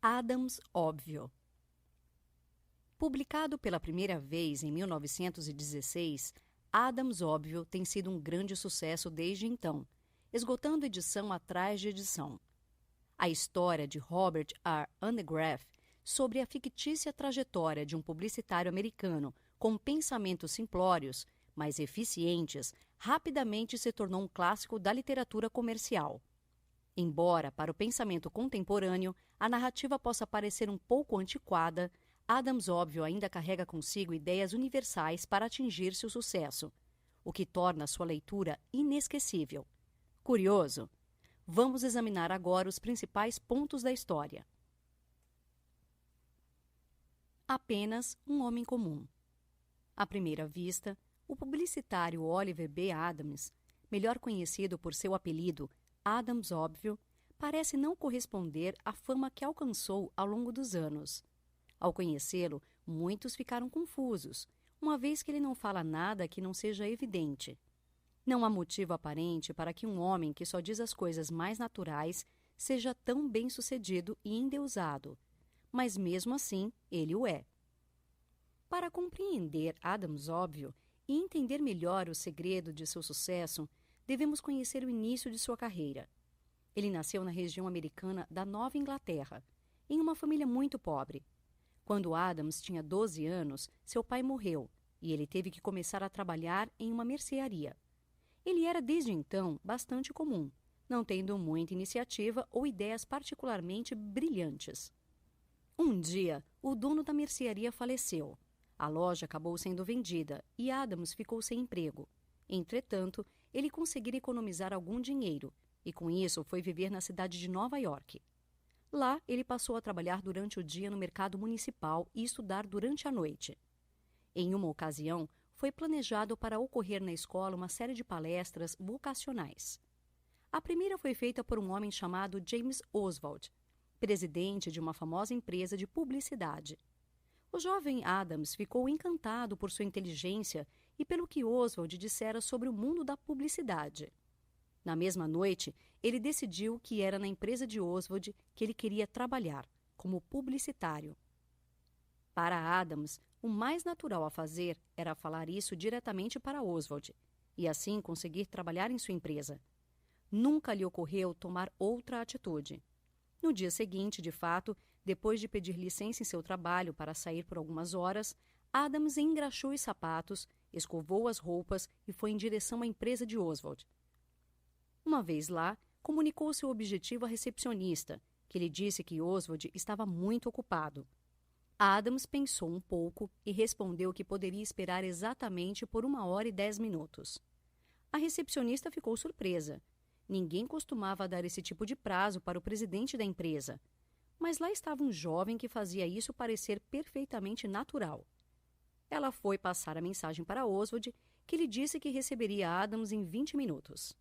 Adams Óbvio. Publicado pela primeira vez em 1916, Adams Óbvio tem sido um grande sucesso desde então, esgotando edição atrás de edição. A história de Robert R. Undergraf sobre a fictícia trajetória de um publicitário americano com pensamentos simplórios, mas eficientes, rapidamente se tornou um clássico da literatura comercial. Embora, para o pensamento contemporâneo, a narrativa possa parecer um pouco antiquada, Adams Óbvio ainda carrega consigo ideias universais para atingir seu sucesso, o que torna sua leitura inesquecível. Curioso? Vamos examinar agora os principais pontos da história. Apenas um homem comum. À primeira vista, o publicitário Oliver B. Adams, melhor conhecido por seu apelido Adams Óbvio, parece não corresponder à fama que alcançou ao longo dos anos. Ao conhecê-lo, muitos ficaram confusos, uma vez que ele não fala nada que não seja evidente. Não há motivo aparente para que um homem que só diz as coisas mais naturais seja tão bem-sucedido e endeusado, mas mesmo assim ele o é. Para compreender Adams Óbvio e entender melhor o segredo de seu sucesso, devemos conhecer o início de sua carreira. Ele nasceu na região americana da Nova Inglaterra, em uma família muito pobre. Quando Adams tinha 12 anos, seu pai morreu e ele teve que começar a trabalhar em uma mercearia. Ele era desde então bastante comum, não tendo muita iniciativa ou ideias particularmente brilhantes. Um dia, o dono da mercearia faleceu. A loja acabou sendo vendida e Adams ficou sem emprego. Entretanto, ele conseguira economizar algum dinheiro e, com isso, foi viver na cidade de Nova York. Lá, ele passou a trabalhar durante o dia no mercado municipal e estudar durante a noite. Em uma ocasião, foi planejado para ocorrer na escola uma série de palestras vocacionais. A primeira foi feita por um homem chamado James Oswald, presidente de uma famosa empresa de publicidade. O jovem Adams ficou encantado por sua inteligência e pelo que Oswald dissera sobre o mundo da publicidade. Na mesma noite, ele decidiu que era na empresa de Oswald que ele queria trabalhar, como publicitário. Para Adams, o mais natural a fazer era falar isso diretamente para Oswald, e assim conseguir trabalhar em sua empresa. Nunca lhe ocorreu tomar outra atitude. No dia seguinte, de fato, depois de pedir licença em seu trabalho para sair por algumas horas, Adams engraxou os sapatos, escovou as roupas e foi em direção à empresa de Oswald. Uma vez lá, comunicou seu objetivo à recepcionista, que lhe disse que Oswald estava muito ocupado. Adams pensou um pouco e respondeu que poderia esperar exatamente por 1h10. A recepcionista ficou surpresa. Ninguém costumava dar esse tipo de prazo para o presidente da empresa. Mas lá estava um jovem que fazia isso parecer perfeitamente natural. Ela foi passar a mensagem para Oswald, que lhe disse que receberia Adams em 20 minutos.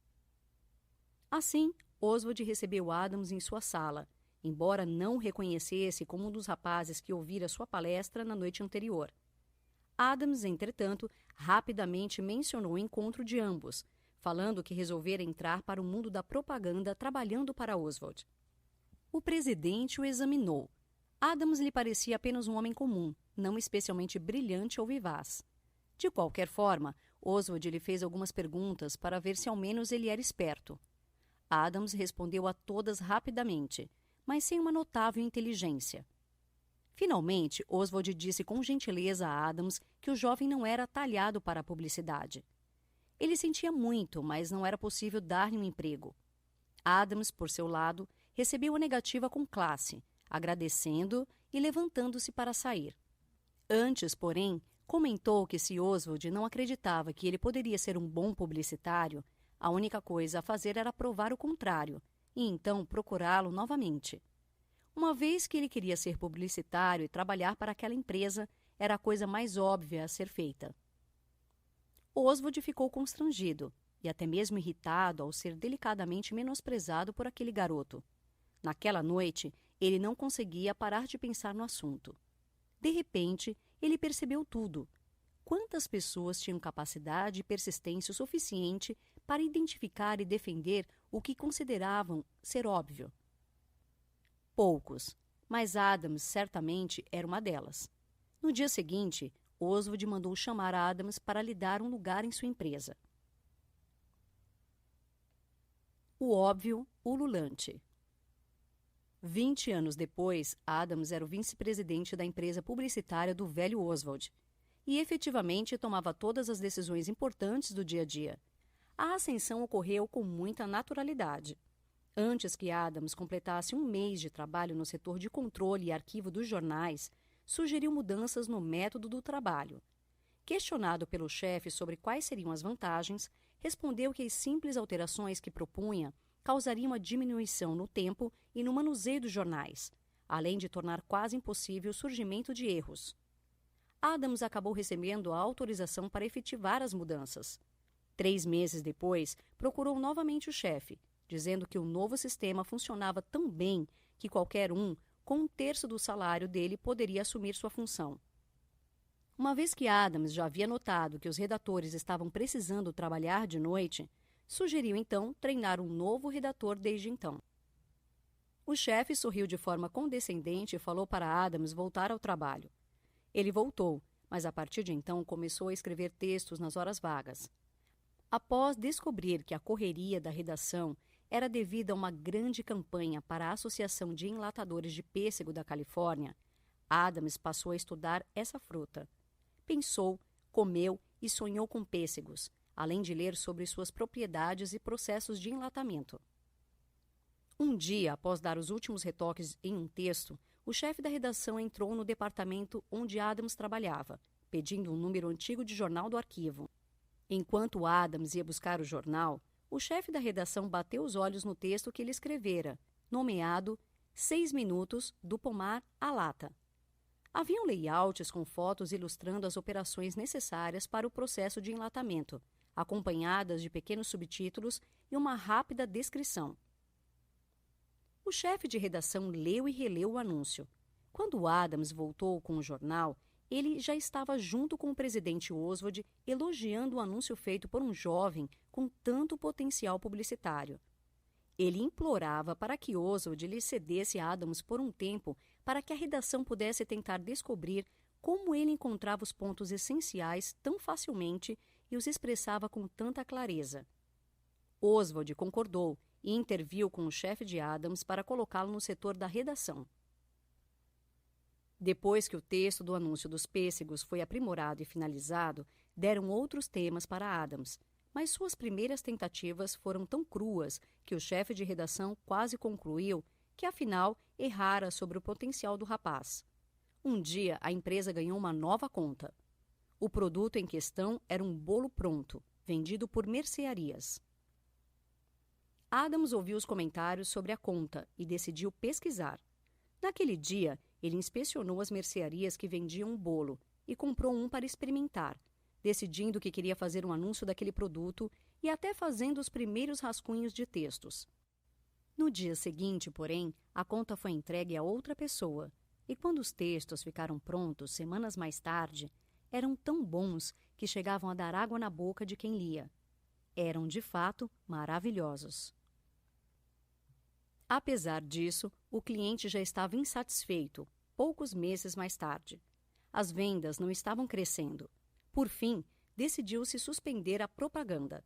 Assim, Oswald recebeu Adams em sua sala, embora não o reconhecesse como um dos rapazes que ouvira sua palestra na noite anterior. Adams, entretanto, rapidamente mencionou o encontro de ambos, falando que resolvera entrar para o mundo da propaganda trabalhando para Oswald. O presidente o examinou. Adams lhe parecia apenas um homem comum, não especialmente brilhante ou vivaz. De qualquer forma, Oswald lhe fez algumas perguntas para ver se ao menos ele era esperto. Adams respondeu a todas rapidamente, mas sem uma notável inteligência. Finalmente, Oswald disse com gentileza a Adams que o jovem não era talhado para a publicidade. Ele sentia muito, mas não era possível dar-lhe um emprego. Adams, por seu lado, recebeu a negativa com classe, agradecendo e levantando-se para sair. Antes, porém, comentou que se Oswald não acreditava que ele poderia ser um bom publicitário, a única coisa a fazer era provar o contrário, e então procurá-lo novamente. Uma vez que ele queria ser publicitário e trabalhar para aquela empresa, era a coisa mais óbvia a ser feita. Oswald ficou constrangido e até mesmo irritado ao ser delicadamente menosprezado por aquele garoto. Naquela noite, ele não conseguia parar de pensar no assunto. De repente, ele percebeu tudo. Quantas pessoas tinham capacidade e persistência suficiente para identificar e defender o que consideravam ser óbvio? Poucos, mas Adams certamente era uma delas. No dia seguinte, Oswald mandou chamar Adams para lhe dar um lugar em sua empresa. O óbvio ululante. 20 anos depois, Adams era o vice-presidente da empresa publicitária do velho Oswald e efetivamente tomava todas as decisões importantes do dia a dia. A ascensão ocorreu com muita naturalidade. Antes que Adams completasse um mês de trabalho no setor de controle e arquivo dos jornais, sugeriu mudanças no método do trabalho. Questionado pelo chefe sobre quais seriam as vantagens, respondeu que as simples alterações que propunha causariam uma diminuição no tempo e no manuseio dos jornais, além de tornar quase impossível o surgimento de erros. Adams acabou recebendo a autorização para efetivar as mudanças. 3 meses depois, procurou novamente o chefe, dizendo que o novo sistema funcionava tão bem que qualquer um, com 1/3 do salário dele, poderia assumir sua função. Uma vez que Adams já havia notado que os redatores estavam precisando trabalhar de noite, sugeriu então treinar um novo redator desde então. O chefe sorriu de forma condescendente e falou para Adams voltar ao trabalho. Ele voltou, mas a partir de então começou a escrever textos nas horas vagas. Após descobrir que a correria da redação era devida a uma grande campanha para a Associação de Enlatadores de Pêssego da Califórnia, Adams passou a estudar essa fruta. Pensou, comeu e sonhou com pêssegos, além de ler sobre suas propriedades e processos de enlatamento. Um dia, após dar os últimos retoques em um texto, o chefe da redação entrou no departamento onde Adams trabalhava, pedindo um número antigo de jornal do arquivo. Enquanto Adams ia buscar o jornal, o chefe da redação bateu os olhos no texto que ele escrevera, nomeado 6 minutos do pomar à lata. Haviam layouts com fotos ilustrando as operações necessárias para o processo de enlatamento, acompanhadas de pequenos subtítulos e uma rápida descrição. O chefe de redação leu e releu o anúncio. Quando Adams voltou com o jornal, ele já estava junto com o presidente Oswald elogiando o anúncio feito por um jovem com tanto potencial publicitário. Ele implorava para que Oswald lhe cedesse a Adams por um tempo para que a redação pudesse tentar descobrir como ele encontrava os pontos essenciais tão facilmente e os expressava com tanta clareza. Oswald concordou e interviu com o chefe de Adams para colocá-lo no setor da redação. Depois que o texto do anúncio dos pêssegos foi aprimorado e finalizado, deram outros temas para Adams, mas suas primeiras tentativas foram tão cruas que o chefe de redação quase concluiu que, afinal, errara sobre o potencial do rapaz. Um dia, a empresa ganhou uma nova conta. O produto em questão era um bolo pronto, vendido por mercearias. Adams ouviu os comentários sobre a conta e decidiu pesquisar. Naquele dia, ele inspecionou as mercearias que vendiam o bolo e comprou um para experimentar, decidindo que queria fazer um anúncio daquele produto e até fazendo os primeiros rascunhos de textos. No dia seguinte, porém, a conta foi entregue a outra pessoa, e quando os textos ficaram prontos, semanas mais tarde, eram tão bons que chegavam a dar água na boca de quem lia. Eram, de fato, maravilhosos. Apesar disso, o cliente já estava insatisfeito, poucos meses mais tarde. As vendas não estavam crescendo. Por fim, decidiu-se suspender a propaganda.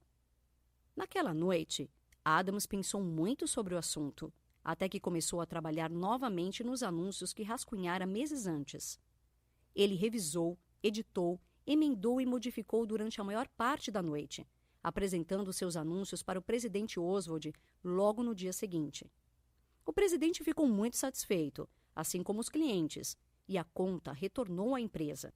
Naquela noite, Adams pensou muito sobre o assunto, até que começou a trabalhar novamente nos anúncios que rascunhara meses antes. Ele revisou, editou, emendou e modificou durante a maior parte da noite, apresentando seus anúncios para o presidente Oswald logo no dia seguinte. O presidente ficou muito satisfeito, assim como os clientes, e a conta retornou à empresa.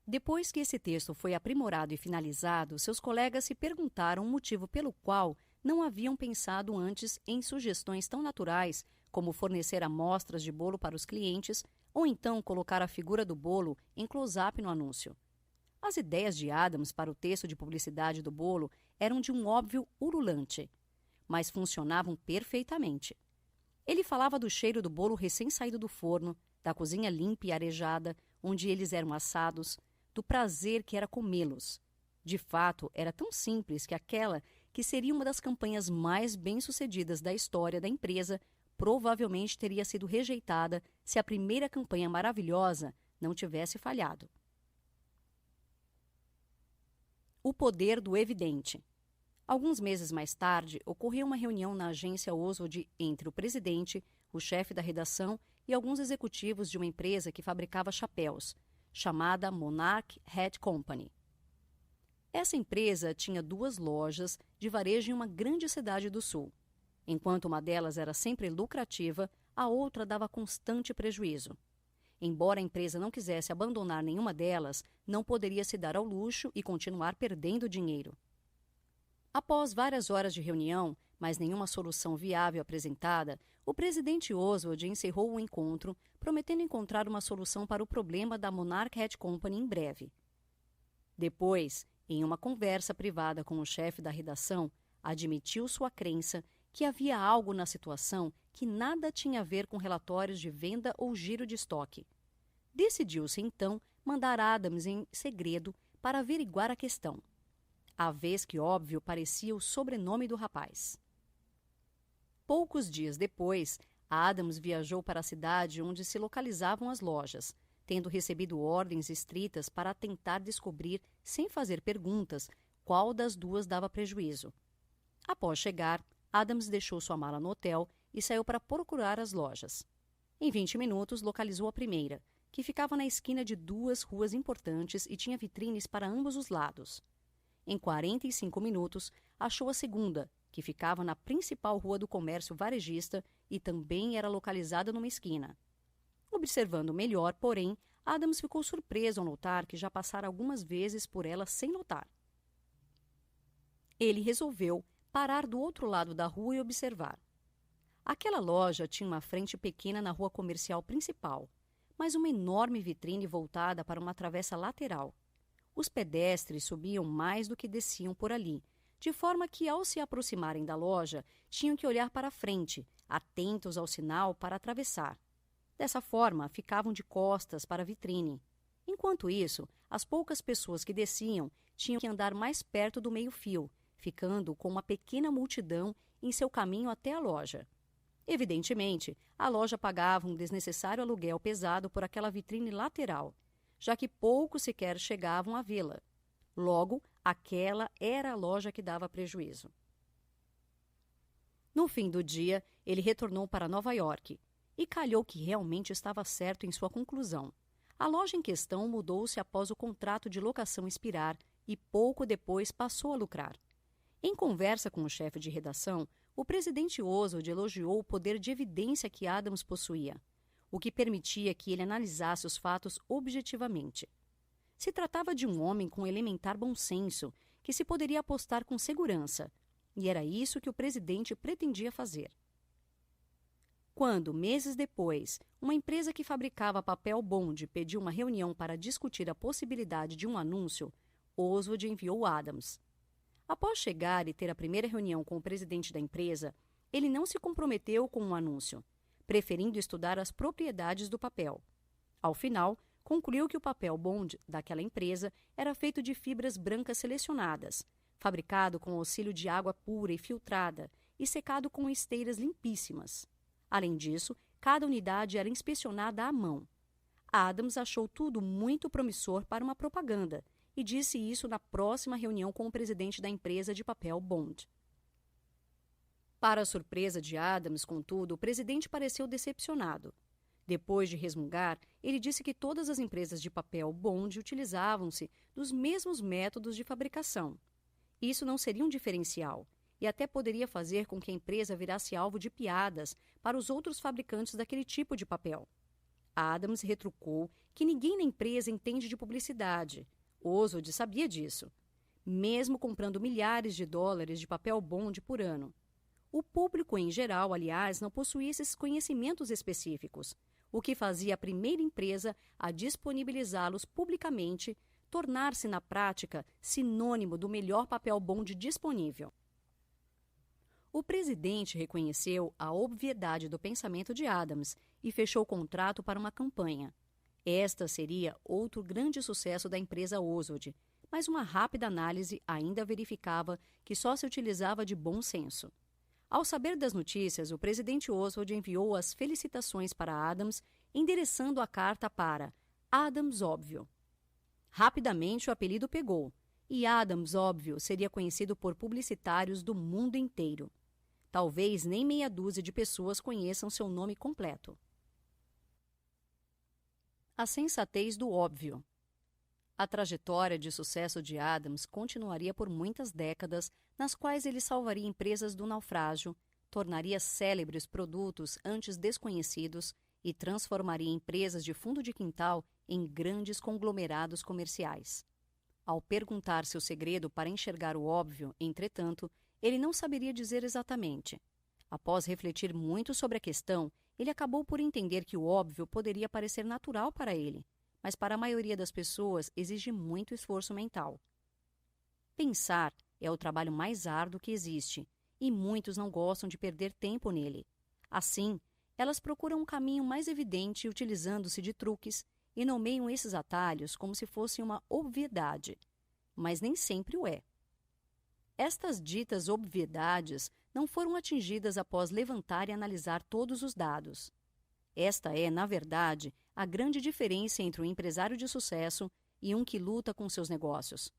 Depois que esse texto foi aprimorado e finalizado, seus colegas se perguntaram o motivo pelo qual não haviam pensado antes em sugestões tão naturais como fornecer amostras de bolo para os clientes ou então colocar a figura do bolo em close-up no anúncio. As ideias de Adams para o texto de publicidade do bolo eram de um óbvio ululante, mas funcionavam perfeitamente. Ele falava do cheiro do bolo recém-saído do forno, da cozinha limpa e arejada, onde eles eram assados, do prazer que era comê-los. De fato, era tão simples que aquela que seria uma das campanhas mais bem-sucedidas da história da empresa provavelmente teria sido rejeitada se a primeira campanha maravilhosa não tivesse falhado. O poder do evidente. Alguns meses mais tarde, ocorreu uma reunião na agência Oswald entre o presidente, o chefe da redação e alguns executivos de uma empresa que fabricava chapéus, chamada Monarch Hat Company. Essa empresa tinha 2 lojas de varejo em uma grande cidade do sul. Enquanto uma delas era sempre lucrativa, a outra dava constante prejuízo. Embora a empresa não quisesse abandonar nenhuma delas, não poderia se dar ao luxo e continuar perdendo dinheiro. Após várias horas de reunião, mas nenhuma solução viável apresentada, o presidente Oswald encerrou o encontro, prometendo encontrar uma solução para o problema da Monarch Hat Company em breve. Depois, em uma conversa privada com o chefe da redação, admitiu sua crença que havia algo na situação que nada tinha a ver com relatórios de venda ou giro de estoque. Decidiu-se, então, mandar Adams em segredo para averiguar a questão. A vez que óbvio parecia o sobrenome do rapaz. Poucos dias depois, Adams viajou para a cidade onde se localizavam as lojas, tendo recebido ordens estritas para tentar descobrir, sem fazer perguntas, qual das 2 dava prejuízo. Após chegar, Adams deixou sua mala no hotel e saiu para procurar as lojas. Em 20 minutos, localizou a primeira, que ficava na esquina de 2 ruas importantes e tinha vitrines para ambos os lados. Em 45 minutos, achou a segunda, que ficava na principal rua do comércio varejista e também era localizada numa esquina. Observando melhor, porém, Adams ficou surpreso ao notar que já passara algumas vezes por ela sem notar. Ele resolveu parar do outro lado da rua e observar. Aquela loja tinha uma frente pequena na rua comercial principal, mas uma enorme vitrine voltada para uma travessa lateral. Os pedestres subiam mais do que desciam por ali, de forma que, ao se aproximarem da loja, tinham que olhar para a frente, atentos ao sinal para atravessar. Dessa forma, ficavam de costas para a vitrine. Enquanto isso, as poucas pessoas que desciam tinham que andar mais perto do meio-fio, ficando com uma pequena multidão em seu caminho até a loja. Evidentemente, a loja pagava um desnecessário aluguel pesado por aquela vitrine lateral, já que poucos sequer chegavam a vê-la. Logo, aquela era a loja que dava prejuízo. No fim do dia, ele retornou para Nova York e calhou que realmente estava certo em sua conclusão. A loja em questão mudou-se após o contrato de locação expirar e pouco depois passou a lucrar. Em conversa com o chefe de redação, o presidente Oswald elogiou o poder de evidência que Adams possuía, o que permitia que ele analisasse os fatos objetivamente. Se tratava de um homem com elementar bom senso, que se poderia apostar com segurança, e era isso que o presidente pretendia fazer. Quando, meses depois, uma empresa que fabricava papel bond pediu uma reunião para discutir a possibilidade de um anúncio, Oswald enviou Adams. Após chegar e ter a primeira reunião com o presidente da empresa, ele não se comprometeu com um anúncio, preferindo estudar as propriedades do papel. Ao final, concluiu que o papel bond daquela empresa era feito de fibras brancas selecionadas, fabricado com auxílio de água pura e filtrada e secado com esteiras limpíssimas. Além disso, cada unidade era inspecionada à mão. Adams achou tudo muito promissor para uma propaganda e disse isso na próxima reunião com o presidente da empresa de papel bond. Para a surpresa de Adams, contudo, o presidente pareceu decepcionado. Depois de resmungar, ele disse que todas as empresas de papel bond utilizavam-se dos mesmos métodos de fabricação. Isso não seria um diferencial, e até poderia fazer com que a empresa virasse alvo de piadas para os outros fabricantes daquele tipo de papel. Adams retrucou que ninguém na empresa entende de publicidade. Oswald sabia disso, mesmo comprando milhares de dólares de papel bond por ano. O público em geral, aliás, não possuía esses conhecimentos específicos, o que fazia a primeira empresa a disponibilizá-los publicamente tornar-se na prática sinônimo do melhor papel bond disponível. O presidente reconheceu a obviedade do pensamento de Adams e fechou o contrato para uma campanha. Esta seria outro grande sucesso da empresa Oswald, mas uma rápida análise ainda verificava que só se utilizava de bom senso. Ao saber das notícias, o presidente Oswald enviou as felicitações para Adams, endereçando a carta para Adams Óbvio. Rapidamente o apelido pegou, e Adams Óbvio seria conhecido por publicitários do mundo inteiro. Talvez nem meia dúzia de pessoas conheçam seu nome completo. A sensatez do óbvio. A trajetória de sucesso de Adams continuaria por muitas décadas, nas quais ele salvaria empresas do naufrágio, tornaria célebres produtos antes desconhecidos e transformaria empresas de fundo de quintal em grandes conglomerados comerciais. Ao perguntar seu segredo para enxergar o óbvio, entretanto, ele não saberia dizer exatamente. Após refletir muito sobre a questão, ele acabou por entender que o óbvio poderia parecer natural para ele, mas para a maioria das pessoas exige muito esforço mental. Pensar é o trabalho mais árduo que existe, e muitos não gostam de perder tempo nele. Assim, elas procuram um caminho mais evidente utilizando-se de truques e nomeiam esses atalhos como se fossem uma obviedade, mas nem sempre o é. Estas ditas obviedades não foram atingidas após levantar e analisar todos os dados. Esta é, na verdade, a grande diferença entre um empresário de sucesso e um que luta com seus negócios.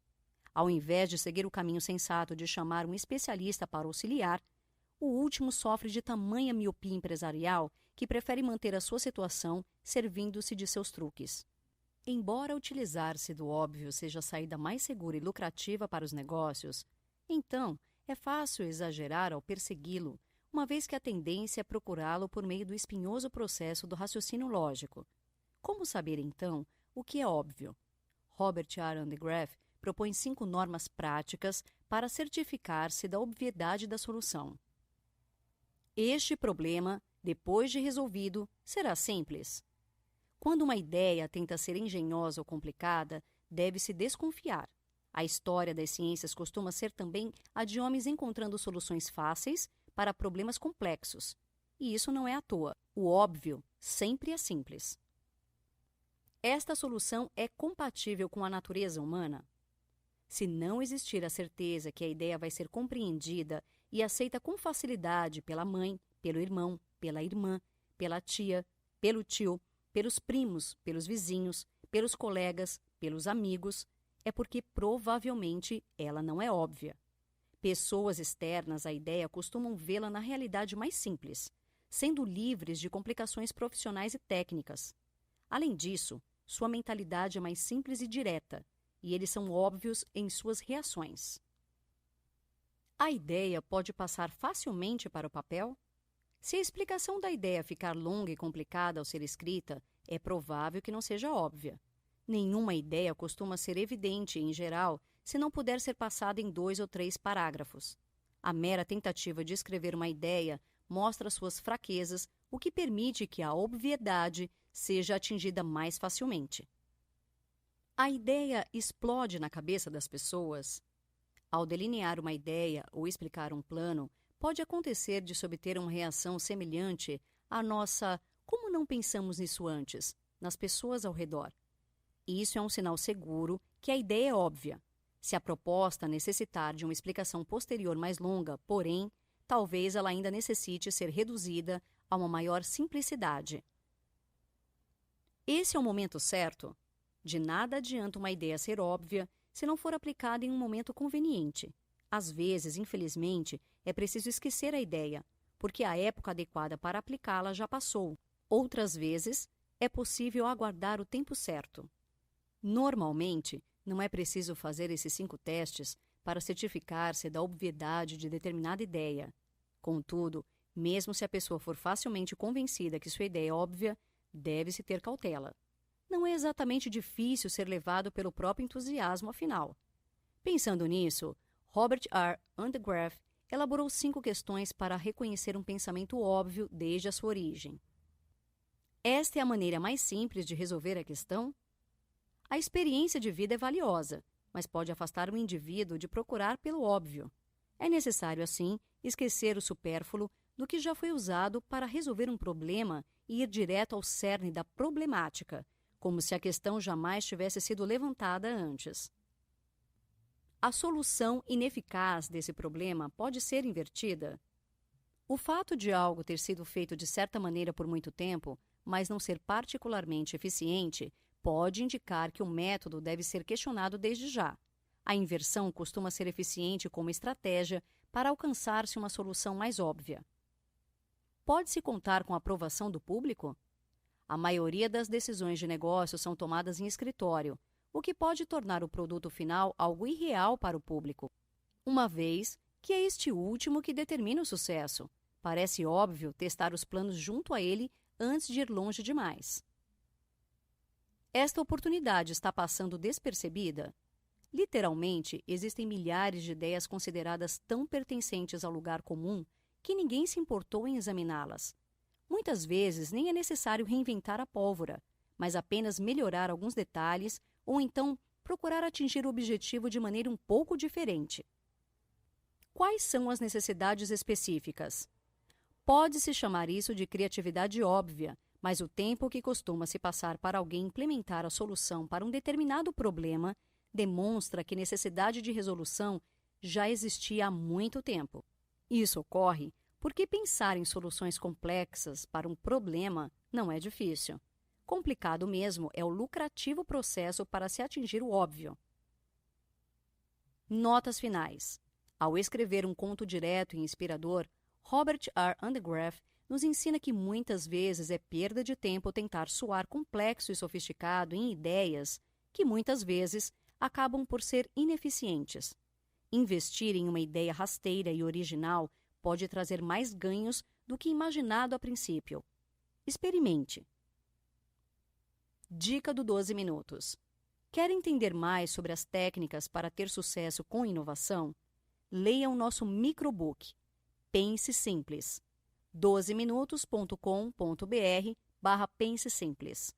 Ao invés de seguir o caminho sensato de chamar um especialista para auxiliar, o último sofre de tamanha miopia empresarial que prefere manter a sua situação servindo-se de seus truques. Embora utilizar-se do óbvio seja a saída mais segura e lucrativa para os negócios, então é fácil exagerar ao persegui-lo, uma vez que a tendência é procurá-lo por meio do espinhoso processo do raciocínio lógico. Como saber, então, o que é óbvio? Robert R. Andegraaff propõe 5 normas práticas para certificar-se da obviedade da solução. Este problema, depois de resolvido, será simples. Quando uma ideia tenta ser engenhosa ou complicada, deve-se desconfiar. A história das ciências costuma ser também a de homens encontrando soluções fáceis para problemas complexos. E isso não é à toa. O óbvio sempre é simples. Esta solução é compatível com a natureza humana? Se não existir a certeza que a ideia vai ser compreendida e aceita com facilidade pela mãe, pelo irmão, pela irmã, pela tia, pelo tio, pelos primos, pelos vizinhos, pelos colegas, pelos amigos, é porque provavelmente ela não é óbvia. Pessoas externas à ideia costumam vê-la na realidade mais simples, sendo livres de complicações profissionais e técnicas. Além disso, sua mentalidade é mais simples e direta, e eles são óbvios em suas reações. A ideia pode passar facilmente para o papel? Se a explicação da ideia ficar longa e complicada ao ser escrita, é provável que não seja óbvia. Nenhuma ideia costuma ser evidente, em geral, se não puder ser passada em 2 ou 3 parágrafos. A mera tentativa de escrever uma ideia mostra suas fraquezas, o que permite que a obviedade seja atingida mais facilmente. A ideia explode na cabeça das pessoas. Ao delinear uma ideia ou explicar um plano, pode acontecer de se obter uma reação semelhante à nossa "como não pensamos nisso antes?" nas pessoas ao redor. Isso é um sinal seguro que a ideia é óbvia. Se a proposta necessitar de uma explicação posterior mais longa, porém, talvez ela ainda necessite ser reduzida a uma maior simplicidade. Esse é o momento certo? De nada adianta uma ideia ser óbvia se não for aplicada em um momento conveniente. Às vezes, infelizmente, é preciso esquecer a ideia, porque a época adequada para aplicá-la já passou. Outras vezes, é possível aguardar o tempo certo. Normalmente, não é preciso fazer esses 5 testes para certificar-se da obviedade de determinada ideia. Contudo, mesmo se a pessoa for facilmente convencida que sua ideia é óbvia, deve-se ter cautela. Não é exatamente difícil ser levado pelo próprio entusiasmo, afinal. Pensando nisso, Robert R. Andegraaff elaborou 5 questões para reconhecer um pensamento óbvio desde a sua origem. Esta é a maneira mais simples de resolver a questão? A experiência de vida é valiosa, mas pode afastar o indivíduo de procurar pelo óbvio. É necessário, assim, esquecer o supérfluo do que já foi usado para resolver um problema e ir direto ao cerne da problemática, como se a questão jamais tivesse sido levantada antes. A solução ineficaz desse problema pode ser invertida? O fato de algo ter sido feito de certa maneira por muito tempo, mas não ser particularmente eficiente, pode indicar que o método deve ser questionado desde já. A inversão costuma ser eficiente como estratégia para alcançar-se uma solução mais óbvia. Pode-se contar com a aprovação do público? A maioria das decisões de negócio são tomadas em escritório, o que pode tornar o produto final algo irreal para o público, uma vez que é este último que determina o sucesso. Parece óbvio testar os planos junto a ele antes de ir longe demais. Esta oportunidade está passando despercebida? Literalmente, existem milhares de ideias consideradas tão pertencentes ao lugar comum que ninguém se importou em examiná-las. Muitas vezes nem é necessário reinventar a pólvora, mas apenas melhorar alguns detalhes ou então procurar atingir o objetivo de maneira um pouco diferente. Quais são as necessidades específicas? Pode-se chamar isso de criatividade óbvia, mas o tempo que costuma se passar para alguém implementar a solução para um determinado problema demonstra que necessidade de resolução já existia há muito tempo. Isso ocorre porque pensar em soluções complexas para um problema não é difícil. Complicado mesmo é o lucrativo processo para se atingir o óbvio. Notas finais. Ao escrever um conto direto e inspirador, Robert R. Undergraf nos ensina que muitas vezes é perda de tempo tentar soar complexo e sofisticado em ideias que muitas vezes acabam por ser ineficientes. Investir em uma ideia rasteira e original pode trazer mais ganhos do que imaginado a princípio. Experimente. Dica do 12 minutos. Quer entender mais sobre as técnicas para ter sucesso com inovação? Leia o nosso microbook. Pense Simples. 12minutos.com.br/Pense Simples.